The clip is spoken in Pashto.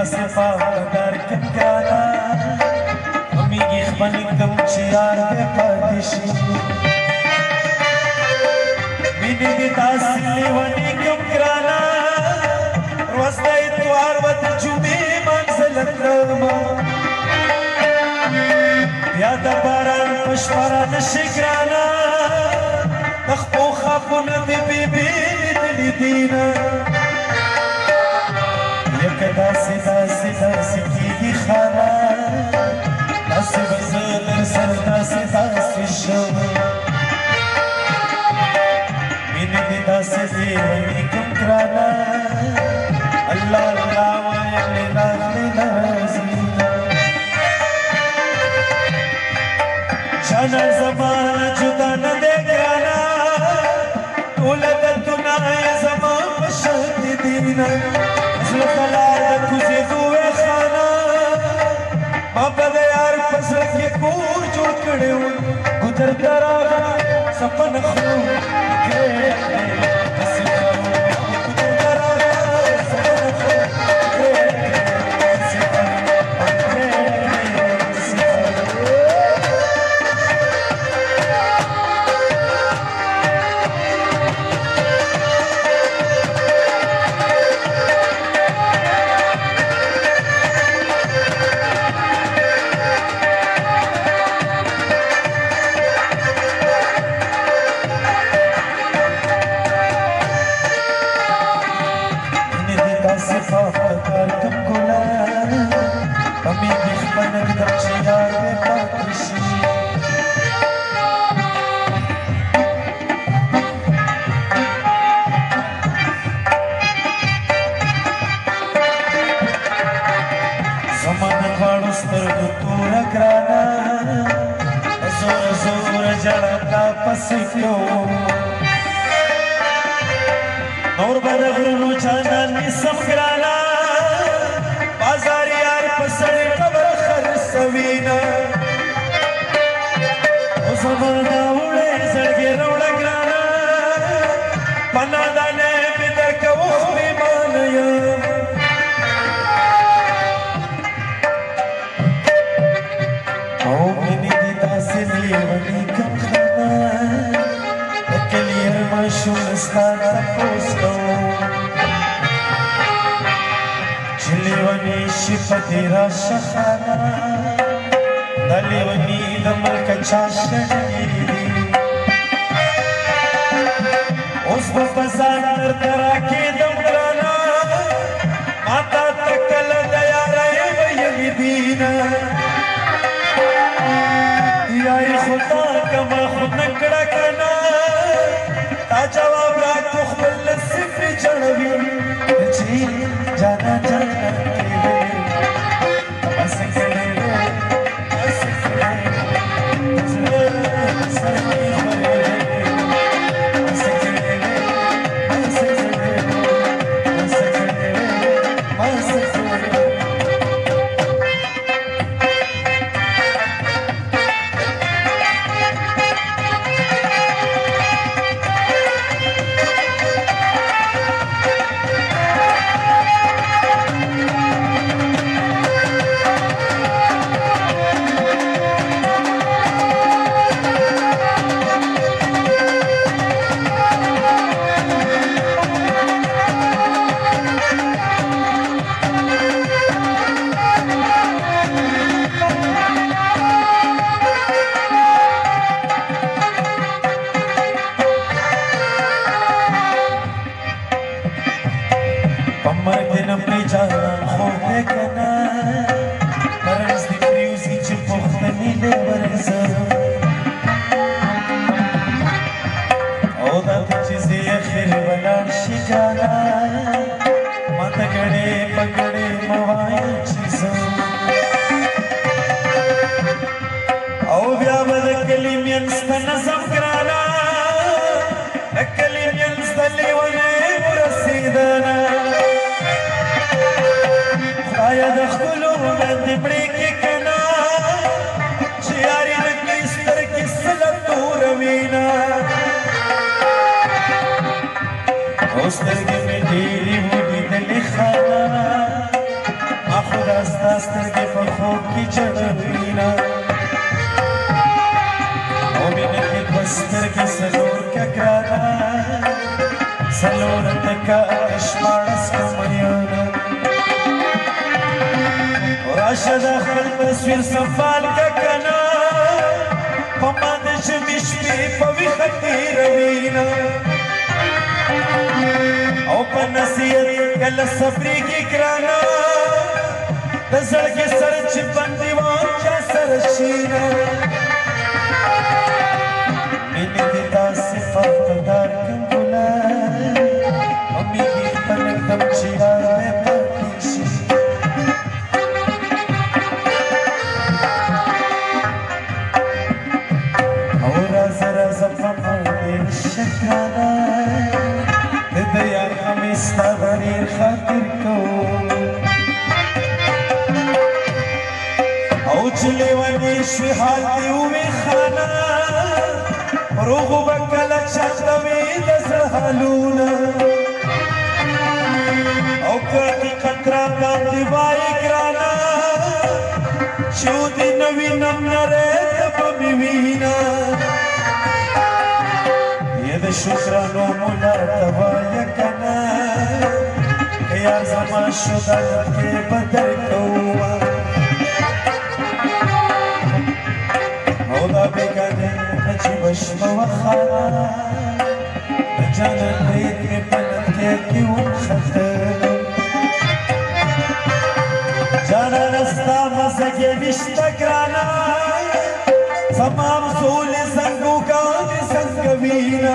داسې پاکدار کم ګرانا امیږي خپل کم چې یار دې پاتې شي مینې دې داسې لیونی کم ګرانا روز د اتوار و د جمعې منزل کړمه بیا د باران په شپه رانشي ګرانا د خپو خوابونه دې بېبې لیدلي دینه لکه داسې داسې داسې کېږي خانه داسې به زه در سره داسې داسې شم مینې دې داسې لیوني کم ګرانه الله الله وایم راغلې نازنینه جانه زمانه جدا نه دی ګرانه ټول دردونه یې زما په شان دینه زړه ته لاره کوزېدو وې خانه ما به د یار په زړه کې کور جوړ کړی و ګودر ته راغله سپن خرو نور برغلو جانانی سم گرانا بازار یار پسر قبر خرسوینا او زمانا اوڑے زڑگی روڑا گرانا پنا دانے بدر کو بیمانیا او منی دی داسی لیونی کم خانا اکلیر مشون استانا پوستو چلیونی شفتی را شخانا دلیونی دملک چاشنی دی اس بفزان در تراکی دمرانا ماتا تکل دیارے ویلی دینا یای خدا کما خود نکڑا کنا تا جواب را تو خبل صفر جنوی جی جانا جانا کیوے بس کرے بس کرے سرمی خورے بس کرے بس کرے بس کرے بس کرے का कश्मारस कमयाना राशद खल तस्वीर संभाल का कना पमादश मिश्मी पवी खतीर वीना ओपन नसीहत कल सबरी की कराना दजड़ के सरच बंदीवान क्या सरशीना मैंने दिता सिफात दार कंगुला मम्मी की तनक दम चिरा में पाकीशी और जरा जफा में शक्राना दया हमें सवारी खातिर को औचले वनी शिहाती हुए खाना रोगो बकला चंदवी दसहालूना औकती खतरा का दिवाई कराना चूदी नवी नमनरे तब बिवीना ये द शुक्रानो मुला तवाया कना या जमा शुदा के बदर कौवा ओदा बेगाने नजीबश मवखाना जाना बैत के पलट के क्यों खतर जाना रस्ता मसके विश्तक्राना तमाम सोल संगों का संगवीना